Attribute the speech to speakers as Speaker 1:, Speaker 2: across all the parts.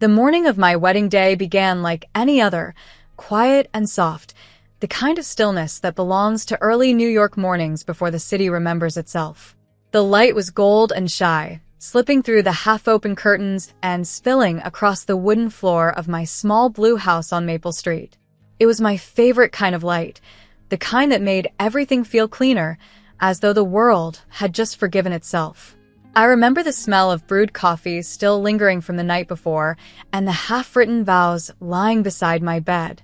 Speaker 1: The morning of my wedding day began like any other, quiet and soft, the kind of stillness that belongs to early New York mornings before the city remembers itself. The light was gold and shy, slipping through the half-open curtains and spilling across the wooden floor of my small blue house on Maple Street. It was my favorite kind of light, the kind that made everything feel cleaner, as though the world had just forgiven itself. I remember the smell of brewed coffee still lingering from the night before, and the half-written vows lying beside my bed.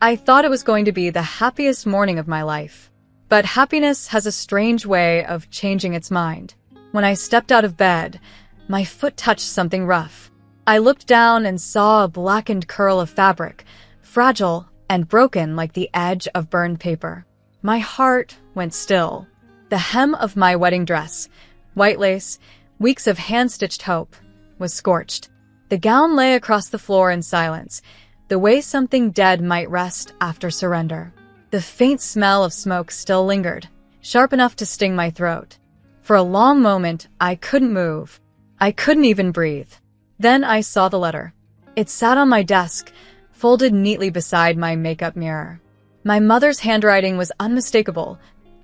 Speaker 1: I thought it was going to be the happiest morning of my life. But happiness has a strange way of changing its mind. When I stepped out of bed, my foot touched something rough. I looked down and saw a blackened curl of fabric, fragile and broken like the edge of burned paper. My heart went still. The hem of my wedding dress, white lace, weeks of hand-stitched hope, was scorched. The gown lay across the floor in silence, the way something dead might rest after surrender. The faint smell of smoke still lingered, sharp enough to sting my throat. For a long moment, I couldn't move. I couldn't even breathe. Then I saw the letter. It sat on my desk, folded neatly beside my makeup mirror. My mother's handwriting was unmistakable,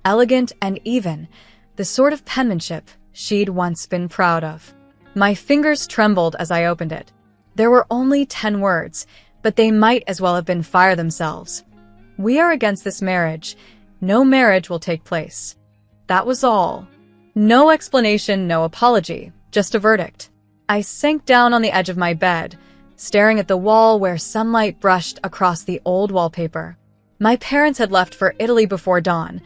Speaker 1: elegant and even, the sort of penmanship she'd once been proud of. My fingers trembled as I opened it. There were only 10 words, but they might as well have been fire themselves. We are against this marriage. No marriage will take place. That was all. No explanation, no apology, just a verdict. I sank down on the edge of my bed, staring at the wall where sunlight brushed across the old wallpaper. My parents had left for Italy before dawn.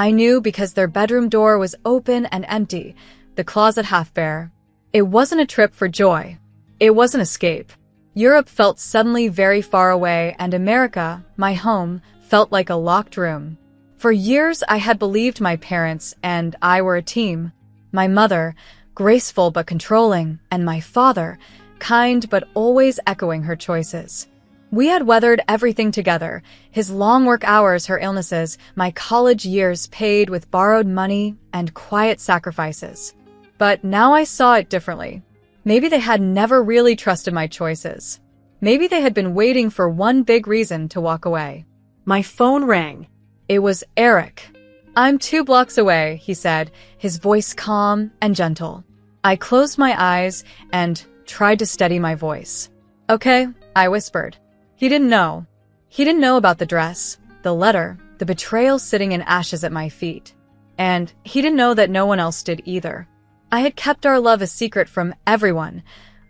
Speaker 1: I knew because their bedroom door was open and empty, the closet half bare. It wasn't a trip for joy. It was an escape. Europe felt suddenly very far away, and America, my home, felt like a locked room. For years, I had believed my parents and I were a team. My mother, graceful but controlling, and my father, kind but always echoing her choices. We had weathered everything together, his long work hours, her illnesses, my college years paid with borrowed money and quiet sacrifices. But now I saw it differently. Maybe they had never really trusted my choices. Maybe they had been waiting for one big reason to walk away.
Speaker 2: My phone rang.
Speaker 1: It was Eric. "I'm 2 blocks away," he said, his voice calm and gentle. I closed my eyes and tried to steady my voice. "Okay," I whispered. He didn't know. He didn't know about the dress, the letter, the betrayal sitting in ashes at my feet. And he didn't know that no one else did either. I had kept our love a secret from everyone.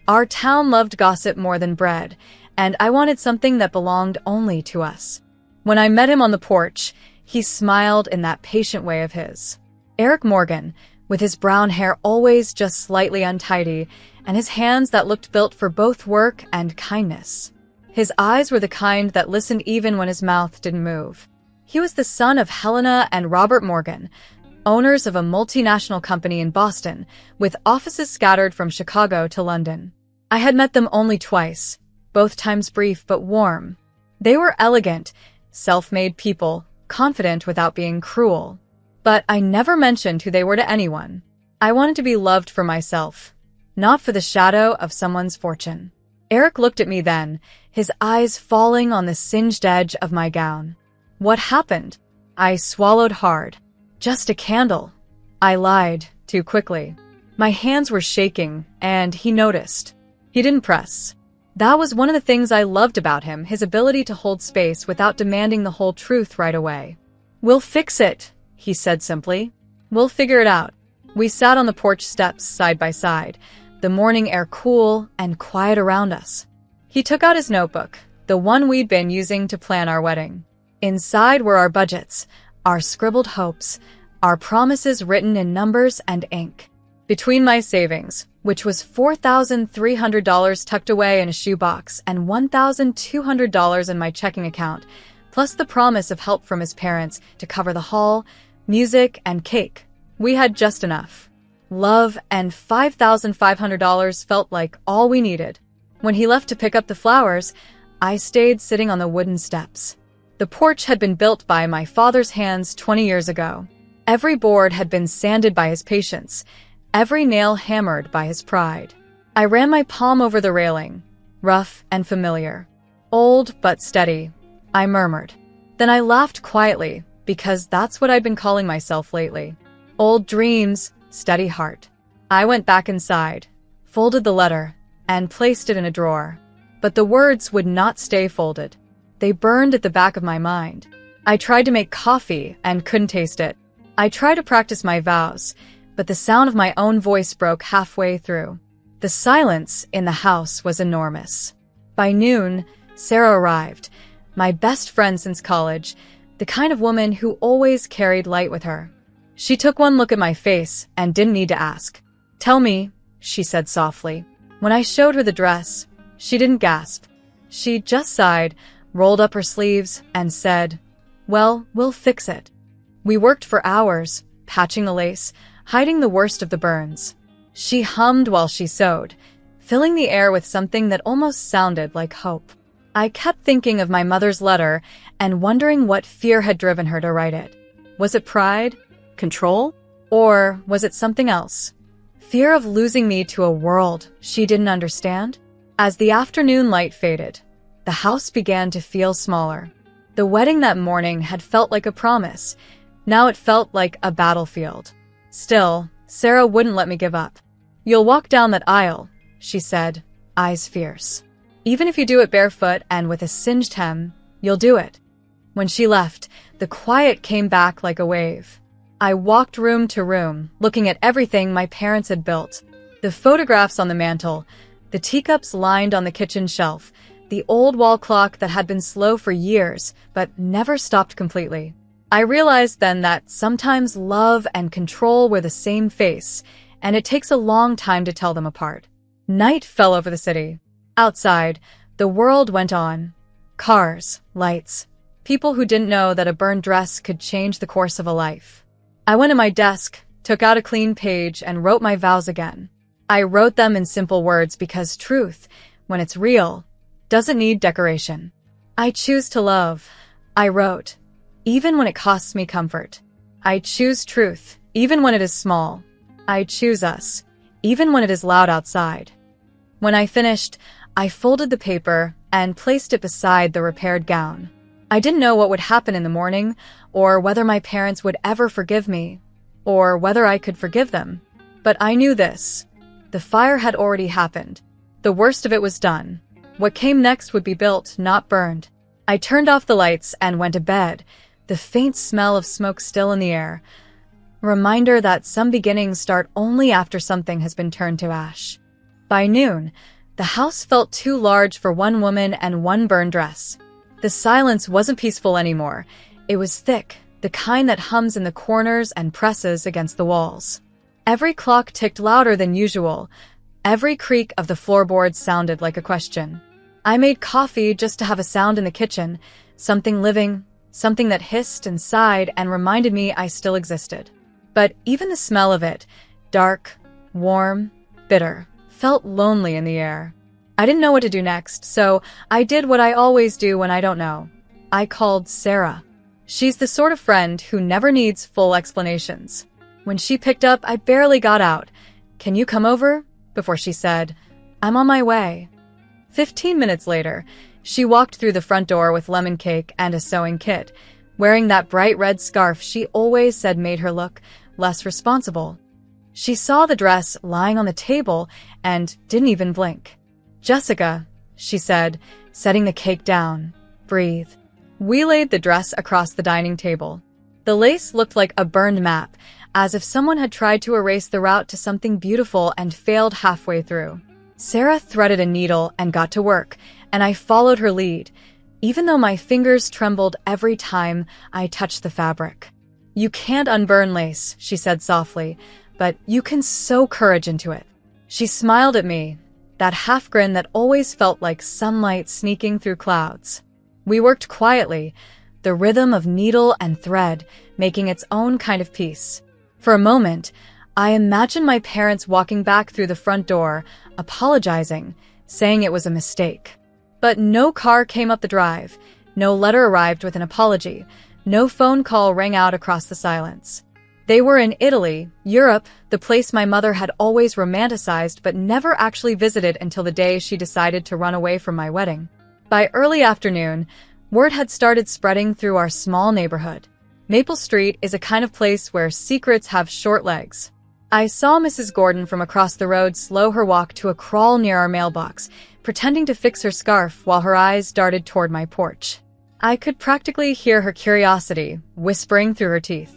Speaker 1: Our town loved gossip more than bread, and I wanted something that belonged only to us. When I met him on the porch, he smiled in that patient way of his. Eric Morgan, with his brown hair always just slightly untidy, and his hands that looked built for both work and kindness. His eyes were the kind that listened even when his mouth didn't move. He was the son of Helena and Robert Morgan, owners of a multinational company in Boston, with offices scattered from Chicago to London. I had met them only twice, both times brief but warm. They were elegant, self-made people, confident without being cruel. But I never mentioned who they were to anyone. I wanted to be loved for myself, not for the shadow of someone's fortune. Eric looked at me then, his eyes falling on the singed edge of my gown. "What happened?" I swallowed hard. "Just a candle." I lied, too quickly. My hands were shaking, and he noticed. He didn't press. That was one of the things I loved about him, his ability to hold space without demanding the whole truth right away. "We'll fix it," he said simply. "We'll figure it out." We sat on the porch steps side by side, the morning air cool and quiet around us. He took out his notebook, the one we'd been using to plan our wedding. Inside were our budgets, our scribbled hopes, our promises written in numbers and ink. Between my savings, which was $4,300 tucked away in a shoebox and $1,200 in my checking account, plus the promise of help from his parents to cover the hall, music, and cake, we had just enough. Love and $5,500 felt like all we needed. When he left to pick up the flowers, I stayed sitting on the wooden steps. The porch had been built by my father's hands 20 years ago. Every board had been sanded by his patience, every nail hammered by his pride. I ran my palm over the railing, rough and familiar. Old but steady, I murmured. Then I laughed quietly, because that's what I'd been calling myself lately. Old dreams, steady heart. I went back inside, folded the letter, and placed it in a drawer. But the words would not stay folded. They burned at the back of my mind. I tried to make coffee and couldn't taste it. I tried to practice my vows, but the sound of my own voice broke halfway through. The silence in the house was enormous. By noon, Sarah arrived, my best friend since college, the kind of woman who always carried light with her. She took one look at my face and didn't need to ask. "Tell me," she said softly. When I showed her the dress, she didn't gasp. She just sighed, rolled up her sleeves, and said, "Well, we'll fix it." We worked for hours, patching the lace, hiding the worst of the burns. She hummed while she sewed, filling the air with something that almost sounded like hope. I kept thinking of my mother's letter and wondering what fear had driven her to write it. Was it pride? Control? Or was it something else? Fear of losing me to a world she didn't understand? As the afternoon light faded, the house began to feel smaller. The wedding that morning had felt like a promise. Now it felt like a battlefield. Still, Sarah wouldn't let me give up. "You'll walk down that aisle," she said, eyes fierce. "Even if you do it barefoot and with a singed hem, you'll do it." When she left, the quiet came back like a wave. I walked room to room, looking at everything my parents had built. The photographs on the mantel, the teacups lined on the kitchen shelf, the old wall clock that had been slow for years, but never stopped completely. I realized then that sometimes love and control were the same face, and it takes a long time to tell them apart. Night fell over the city. Outside, the world went on. Cars, lights, people who didn't know that a burned dress could change the course of a life. I went to my desk, took out a clean page, and wrote my vows again. I wrote them in simple words because truth, when it's real, doesn't need decoration. "I choose to love," I wrote, "even when it costs me comfort. I choose truth, even when it is small. I choose us, even when it is loud outside." When I finished, I folded the paper and placed it beside the repaired gown. I didn't know what would happen in the morning, or whether my parents would ever forgive me, or whether I could forgive them. But I knew this. The fire had already happened. The worst of it was done. What came next would be built, not burned. I turned off the lights and went to bed, the faint smell of smoke still in the air. A reminder that some beginnings start only after something has been turned to ash. By noon, the house felt too large for one woman and one burned dress. The silence wasn't peaceful anymore. It was thick, the kind that hums in the corners and presses against the walls. Every clock ticked louder than usual. Every creak of the floorboards sounded like a question. I made coffee just to have a sound in the kitchen, something living, something that hissed and sighed and reminded me I still existed. But even the smell of it, dark, warm, bitter, felt lonely in the air. I didn't know what to do next, so I did what I always do when I don't know. I called Sarah. She's the sort of friend who never needs full explanations. When she picked up, I barely got out. "Can you come over?" before she said, "I'm on my way." 15 minutes later, she walked through the front door with lemon cake and a sewing kit, wearing that bright red scarf she always said made her look less responsible. She saw the dress lying on the table and didn't even blink. "Jessica," she said, setting the cake down. "Breathe." We laid the dress across the dining table. The lace looked like a burned map, as if someone had tried to erase the route to something beautiful and failed halfway through. Sarah threaded a needle and got to work, and I followed her lead, even though my fingers trembled every time I touched the fabric. "You can't unburn lace," she said softly, "but you can sew courage into it." She smiled at me, that half grin that always felt like sunlight sneaking through clouds. We worked quietly, the rhythm of needle and thread making its own kind of peace. For a moment, I imagined my parents walking back through the front door, apologizing, saying it was a mistake. But no car came up the drive, no letter arrived with an apology, no phone call rang out across the silence. They were in Italy, Europe, the place my mother had always romanticized but never actually visited until the day she decided to run away from my wedding. By early afternoon, word had started spreading through our small neighborhood. Maple Street is a kind of place where secrets have short legs. I saw Mrs. Gordon from across the road slow her walk to a crawl near our mailbox, pretending to fix her scarf while her eyes darted toward my porch. I could practically hear her curiosity whispering through her teeth.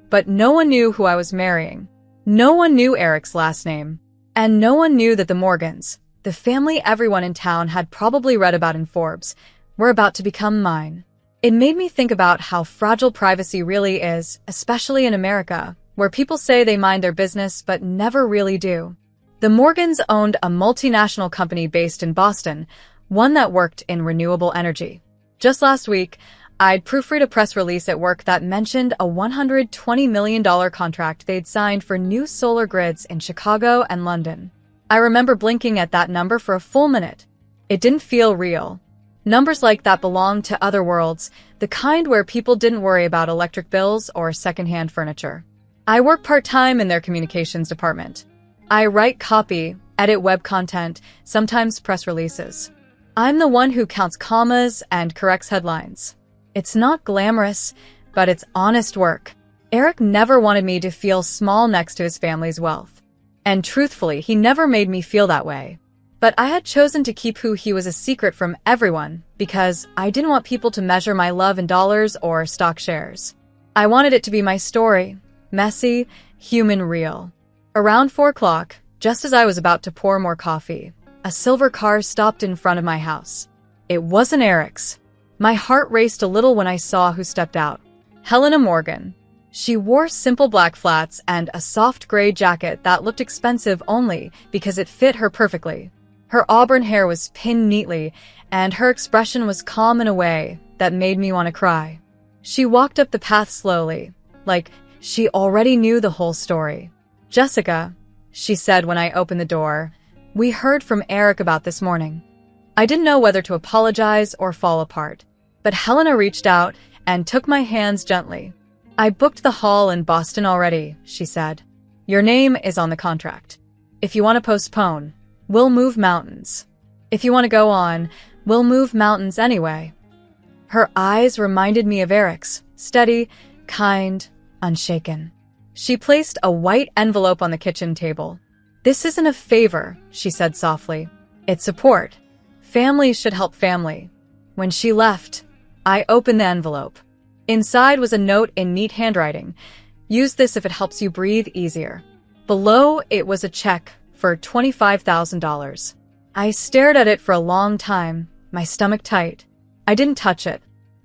Speaker 1: But no one knew who I was marrying. No one knew Eric's last name. And no one knew that the Morgans, the family everyone in town had probably read about in Forbes, were about to become mine. It made me think about how fragile privacy really is, especially in America, where people say they mind their business but never really do. The Morgans owned a multinational company based in Boston, one that worked in renewable energy. Just last week, I'd proofread a press release at work that mentioned a $120 million contract they'd signed for new solar grids in Chicago and London. I remember blinking at that number for a full minute. It didn't feel real. Numbers like that belonged to other worlds, the kind where people didn't worry about electric bills or secondhand furniture. I work part-time in their communications department. I write copy, edit web content, sometimes press releases. I'm the one who counts commas and corrects headlines. It's not glamorous, but it's honest work. Eric never wanted me to feel small next to his family's wealth. And truthfully, he never made me feel that way. But I had chosen to keep who he was a secret from everyone because I didn't want people to measure my love in dollars or stock shares. I wanted it to be my story, messy, human, real. Around 4 o'clock, just as I was about to pour more coffee, a silver car stopped in front of my house. It wasn't Eric's. My heart raced a little when I saw who stepped out. Helena Morgan. She wore simple black flats and a soft gray jacket that looked expensive only because it fit her perfectly. Her auburn hair was pinned neatly, and her expression was calm in a way that made me want to cry. She walked up the path slowly, like she already knew the whole story. "Jessica," she said when I opened the door, "we heard from Eric about this morning." I didn't know whether to apologize or fall apart. But Helena reached out and took my hands gently. "I booked the hall in Boston already," she said. "Your name is on the contract. If you want to postpone, we'll move mountains. If you want to go on, we'll move mountains anyway." Her eyes reminded me of Eric's, steady, kind, unshaken. She placed a white envelope on the kitchen table. "This isn't a favor," she said softly. "It's support. Family should help family." When she left, I opened the envelope. Inside was a note in neat handwriting. "Use this if it helps you breathe easier." Below, it was a check for $25,000. I stared at it for a long time, my stomach tight. I didn't touch it.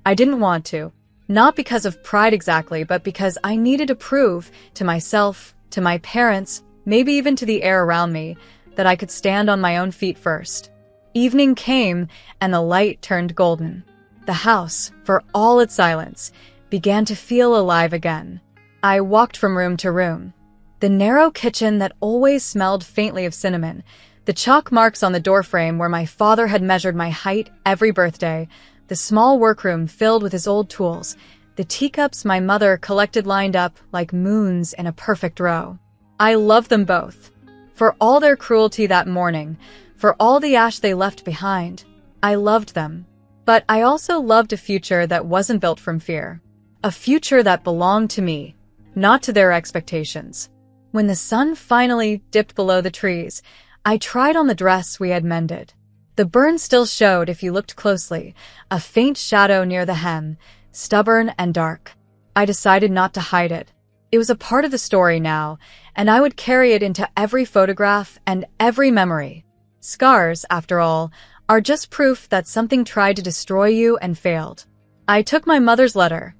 Speaker 1: I didn't want to. Not because of pride exactly, but because I needed to prove to myself, to my parents, maybe even to the air around me, that I could stand on my own feet first. Evening came, and the light turned golden. The house, for all its silence, began to feel alive again. I walked from room to room. The narrow kitchen that always smelled faintly of cinnamon, the chalk marks on the doorframe where my father had measured my height every birthday, the small workroom filled with his old tools, the teacups my mother collected lined up like moons in a perfect row. I loved them both. For all their cruelty that morning, for all the ash they left behind, I loved them. But I also loved a future that wasn't built from fear. A future that belonged to me, not to their expectations. When the sun finally dipped below the trees, I tried on the dress we had mended. The burn still showed if you looked closely, a faint shadow near the hem, stubborn and dark. I decided not to hide it. It was a part of the story now, and I would carry it into every photograph and every memory. Scars, after all, are just proof that something tried to destroy you and failed. I took my mother's letter,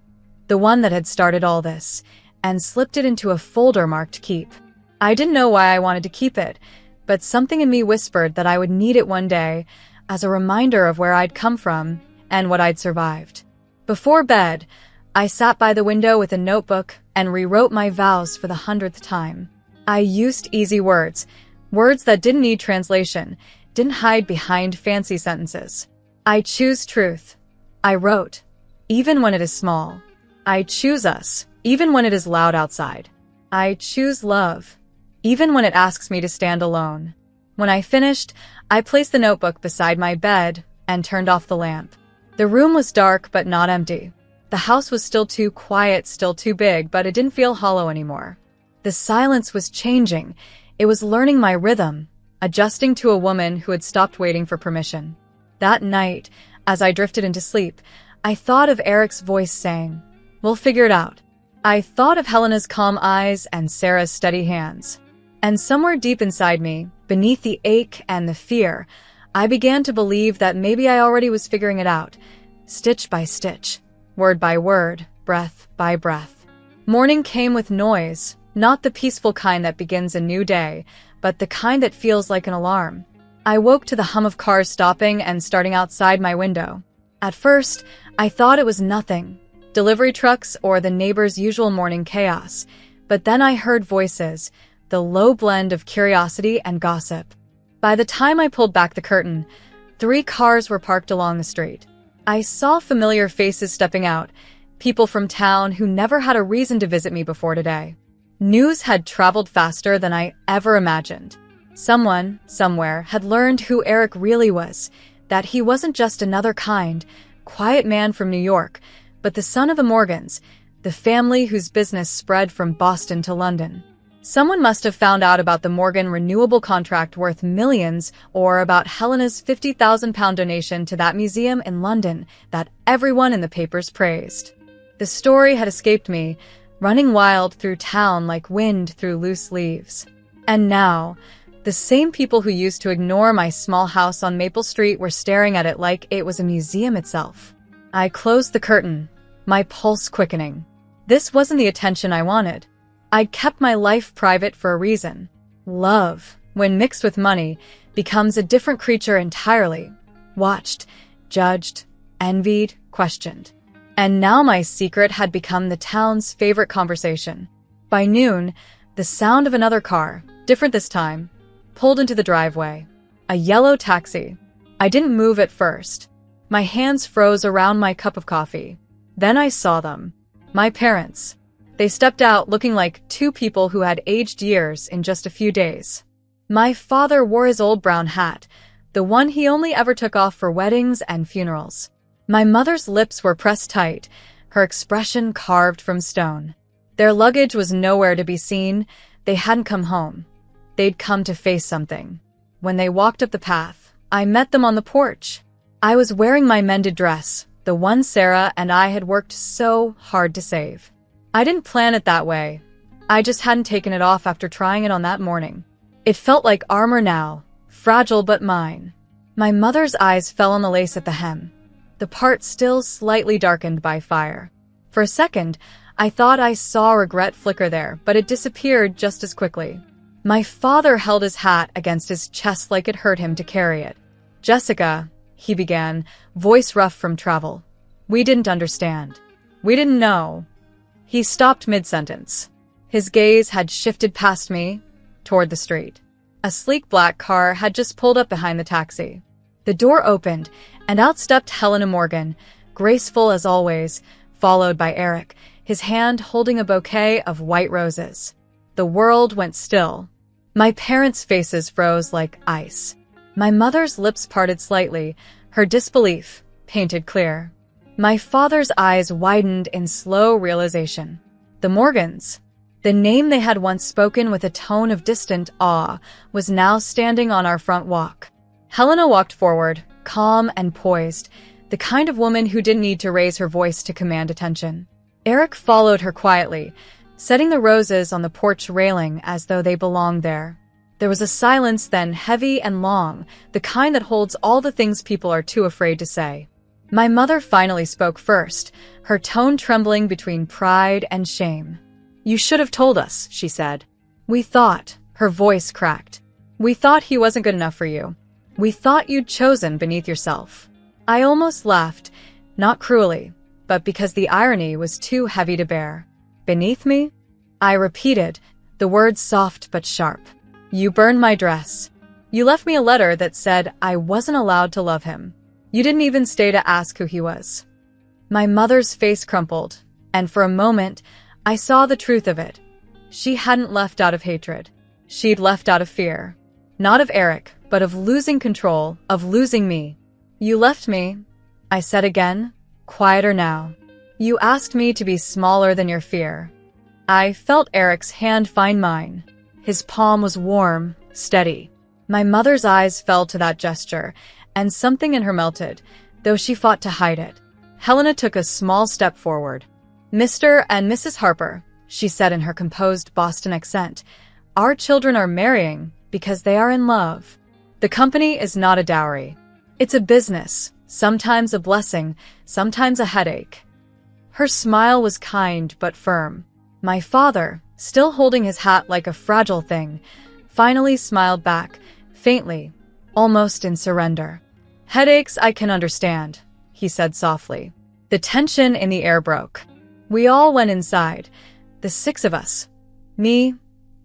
Speaker 1: the one that had started all this, and slipped it into a folder marked keep. I didn't know why I wanted to keep it, but something in me whispered that I would need it one day as a reminder of where I'd come from and what I'd survived. Before bed, I sat by the window with a notebook and rewrote my vows for the 100th time. I used easy words, words that didn't need translation, didn't hide behind fancy sentences. I choose truth. I wrote, even when it is small. I choose us, even when it is loud outside. I choose love, even when it asks me to stand alone. When I finished, I placed the notebook beside my bed and turned off the lamp. The room was dark but not empty. The house was still too quiet, still too big, but it didn't feel hollow anymore. The silence was changing. It was learning my rhythm, adjusting to a woman who had stopped waiting for permission. That night, as I drifted into sleep, I thought of Eric's voice saying, "We'll figure it out." I thought of Helena's calm eyes and Sarah's steady hands. And somewhere deep inside me, beneath the ache and the fear, I began to believe that maybe I already was figuring it out, stitch by stitch, word by word, breath by breath. Morning came with noise, not the peaceful kind that begins a new day, but the kind that feels like an alarm. I woke to the hum of cars stopping and starting outside my window. At first, I thought it was nothing, delivery trucks or the neighbors' usual morning chaos. But then I heard voices, the low blend of curiosity and gossip. By the time I pulled back the curtain, 3 cars were parked along the street. I saw familiar faces stepping out, people from town who never had a reason to visit me before today. News had traveled faster than I ever imagined. Someone, somewhere, had learned who Eric really was, that he wasn't just another kind, quiet man from New York, but the son of the Morgans, the family whose business spread from Boston to London. Someone must have found out about the Morgan renewable contract worth millions, or about Helena's £50,000 donation to that museum in London that everyone in the papers praised. The story had escaped me, running wild through town like wind through loose leaves. And now, the same people who used to ignore my small house on Maple Street were staring at it like it was a museum itself. I closed the curtain, my pulse quickening. This wasn't the attention I wanted. I'd kept my life private for a reason. Love, when mixed with money, becomes a different creature entirely. Watched, judged, envied, questioned. And now my secret had become the town's favorite conversation. By noon, the sound of another car, different this time, pulled into the driveway. A yellow taxi. I didn't move at first. My hands froze around my cup of coffee. Then I saw them. My parents. They stepped out looking like 2 people who had aged years in just a few days. My father wore his old brown hat, the one he only ever took off for weddings and funerals. My mother's lips were pressed tight, her expression carved from stone. Their luggage was nowhere to be seen. They hadn't come home. They'd come to face something. When they walked up the path, I met them on the porch. I was wearing my mended dress, the one Sarah and I had worked so hard to save. I didn't plan it that way. I just hadn't taken it off after trying it on that morning. It felt like armor now, fragile but mine. My mother's eyes fell on the lace at the hem, the part still slightly darkened by fire. For a second, I thought I saw regret flicker there, but it disappeared just as quickly. My father held his hat against his chest like it hurt him to carry it. "Jessica," he began, voice rough from travel. "We didn't understand. We didn't know." He stopped mid-sentence. His gaze had shifted past me, toward the street. A sleek black car had just pulled up behind the taxi. The door opened, and out stepped Helena Morgan, graceful as always, followed by Eric, his hand holding a bouquet of white roses. The world went still. My parents' faces froze like ice. My mother's lips parted slightly, her disbelief painted clear. My father's eyes widened in slow realization. The Morgans, the name they had once spoken with a tone of distant awe, was now standing on our front walk. Helena walked forward, calm and poised, the kind of woman who didn't need to raise her voice to command attention. Eric followed her quietly, setting the roses on the porch railing as though they belonged there. There was a silence then, heavy and long, the kind that holds all the things people are too afraid to say. My mother finally spoke first, her tone trembling between pride and shame. "You should have told us," she said. "We thought," her voice cracked. "We thought he wasn't good enough for you. We thought you'd chosen beneath yourself." I almost laughed, not cruelly, but because the irony was too heavy to bear. "Beneath me?" I repeated, the words soft but sharp. "You burned my dress. You left me a letter that said I wasn't allowed to love him. You didn't even stay to ask who he was." My mother's face crumpled, and for a moment, I saw the truth of it. She hadn't left out of hatred. She'd left out of fear. Not of Eric, but of losing control, of losing me. "You left me," I said again, quieter now. "You asked me to be smaller than your fear." I felt Eric's hand find mine. His palm was warm, steady. My mother's eyes fell to that gesture, and something in her melted, though she fought to hide it. Helena took a small step forward. "Mr. and Mrs. Harper," she said in her composed Boston accent, "our children are marrying because they are in love. The company is not a dowry. It's a business, sometimes a blessing, sometimes a headache." Her smile was kind but firm. My father, still holding his hat like a fragile thing, finally smiled back, faintly, almost in surrender. "Headaches I can understand," he said softly. The tension in the air broke. We all went inside, the six of us. Me,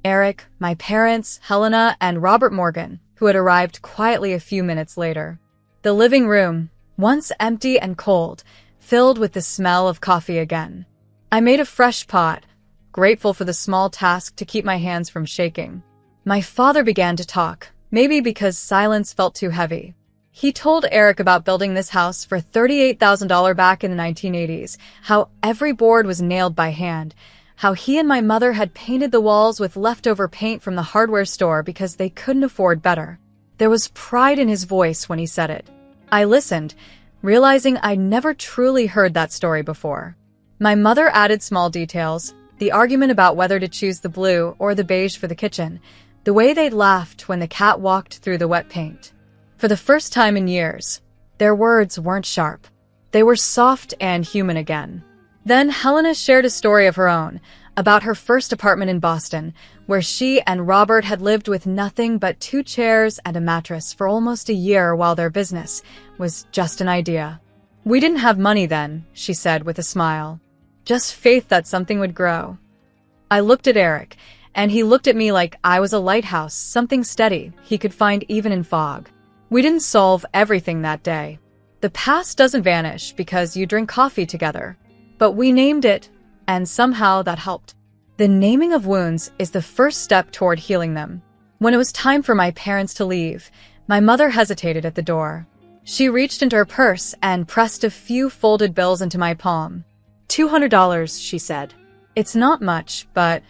Speaker 1: Eric, my parents, Helena, and Robert Morgan, who had arrived quietly a few minutes later. The living room, once empty and cold, filled with the smell of coffee again. I made a fresh pot, grateful for the small task to keep my hands from shaking. My father began to talk, maybe because silence felt too heavy. He told Eric about building this house for $38,000 back in the 1980s, how every board was nailed by hand, how he and my mother had painted the walls with leftover paint from the hardware store because they couldn't afford better. There was pride in his voice when he said it. I listened, realizing I'd never truly heard that story before. My mother added small details, the argument about whether to choose the blue or the beige for the kitchen, the way they'd laughed when the cat walked through the wet paint. For the first time in years, their words weren't sharp. They were soft and human again. Then Helena shared a story of her own, about her first apartment in Boston, where she and Robert had lived with nothing but 2 chairs and a mattress for almost a year while their business was just an idea. "We didn't have money then," she said with a smile. "Just faith that something would grow." I looked at Eric, and he looked at me like I was a lighthouse, something steady he could find even in fog. We didn't solve everything that day. The past doesn't vanish because you drink coffee together. But we named it, and somehow that helped. The naming of wounds is the first step toward healing them. When it was time for my parents to leave, my mother hesitated at the door. She reached into her purse and pressed a few folded bills into my palm. $200, she said. "It's not much, but..."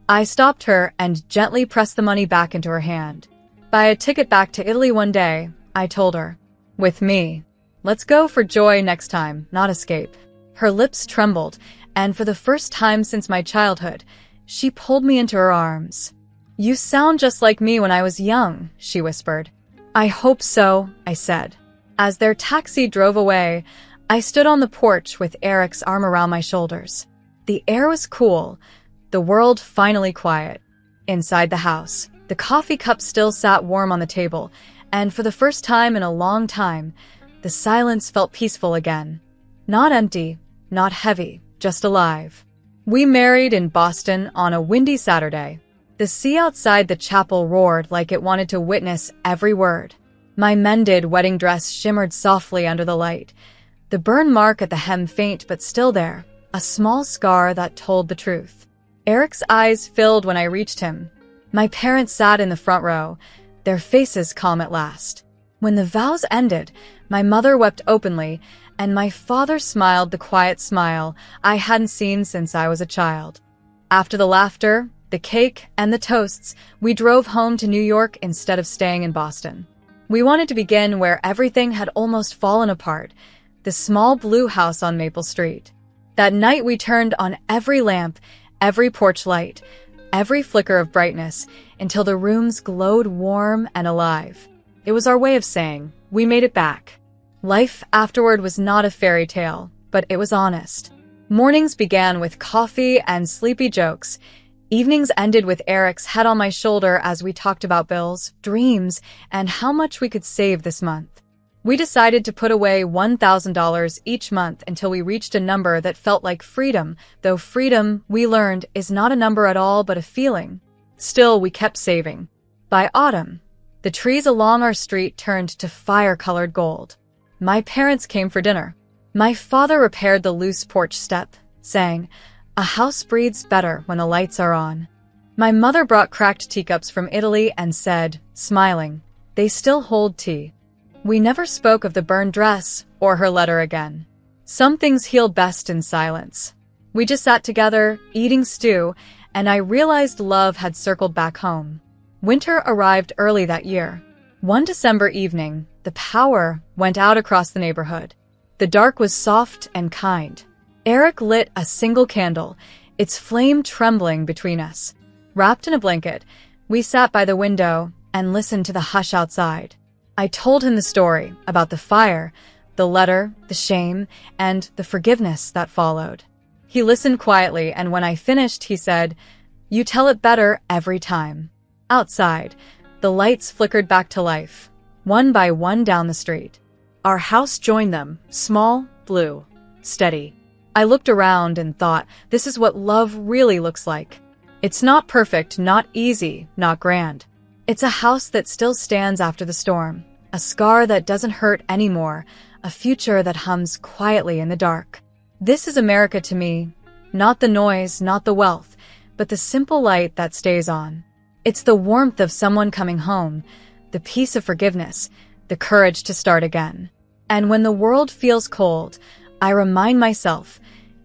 Speaker 1: I stopped her and gently pressed the money back into her hand. "Buy a ticket back to Italy one day," I told her. "With me. Let's go for joy next time, not escape." Her lips trembled, and for the first time since my childhood, she pulled me into her arms. "You sound just like me when I was young," she whispered. "I hope so," I said. As their taxi drove away, I stood on the porch with Eric's arm around my shoulders. The air was cool, the world finally quiet. Inside the house, the coffee cup still sat warm on the table, and for the first time in a long time, the silence felt peaceful again. Not empty, not heavy, just alive. We married in Boston on a windy Saturday. The sea outside the chapel roared like it wanted to witness every word. My mended wedding dress shimmered softly under the light. The burn mark at the hem faint but still there, a small scar that told the truth. Eric's eyes filled when I reached him. My parents sat in the front row, their faces calm at last. When the vows ended, my mother wept openly, and my father smiled the quiet smile I hadn't seen since I was a child. After the laughter, the cake, and the toasts, we drove home to New York instead of staying in Boston. We wanted to begin where everything had almost fallen apart, the small blue house on Maple Street. That night we turned on every lamp, every porch light, every flicker of brightness, until the rooms glowed warm and alive. It was our way of saying, we made it back. Life afterward was not a fairy tale, but it was honest. Mornings began with coffee and sleepy jokes. Evenings ended with Eric's head on my shoulder as we talked about bills, dreams, and how much we could save this month. We decided to put away $1,000 each month until we reached a number that felt like freedom, though freedom, we learned, is not a number at all but a feeling. Still, we kept saving. By autumn, the trees along our street turned to fire-colored gold. My parents came for dinner. My father repaired the loose porch step, saying, "A house breathes better when the lights are on." My mother brought cracked teacups from Italy and said, smiling, "They still hold tea." We never spoke of the burned dress or her letter again. Some things heal best in silence. We just sat together, eating stew, and I realized love had circled back home. Winter arrived early that year. One December evening, the power went out across the neighborhood. The dark was soft and kind. Eric lit a single candle, its flame trembling between us. Wrapped in a blanket, we sat by the window and listened to the hush outside. I told him the story about the fire, the letter, the shame, and the forgiveness that followed. He listened quietly, and when I finished, he said, "You tell it better every time." Outside, the lights flickered back to life, one by one down the street. Our house joined them, small, blue, steady. I looked around and thought, this is what love really looks like. It's not perfect, not easy, not grand. It's a house that still stands after the storm, a scar that doesn't hurt anymore, a future that hums quietly in the dark. This is America to me, not the noise, not the wealth, but the simple light that stays on. It's the warmth of someone coming home, the peace of forgiveness, the courage to start again. And when the world feels cold, I remind myself,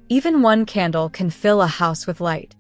Speaker 1: even one candle can fill a house with light.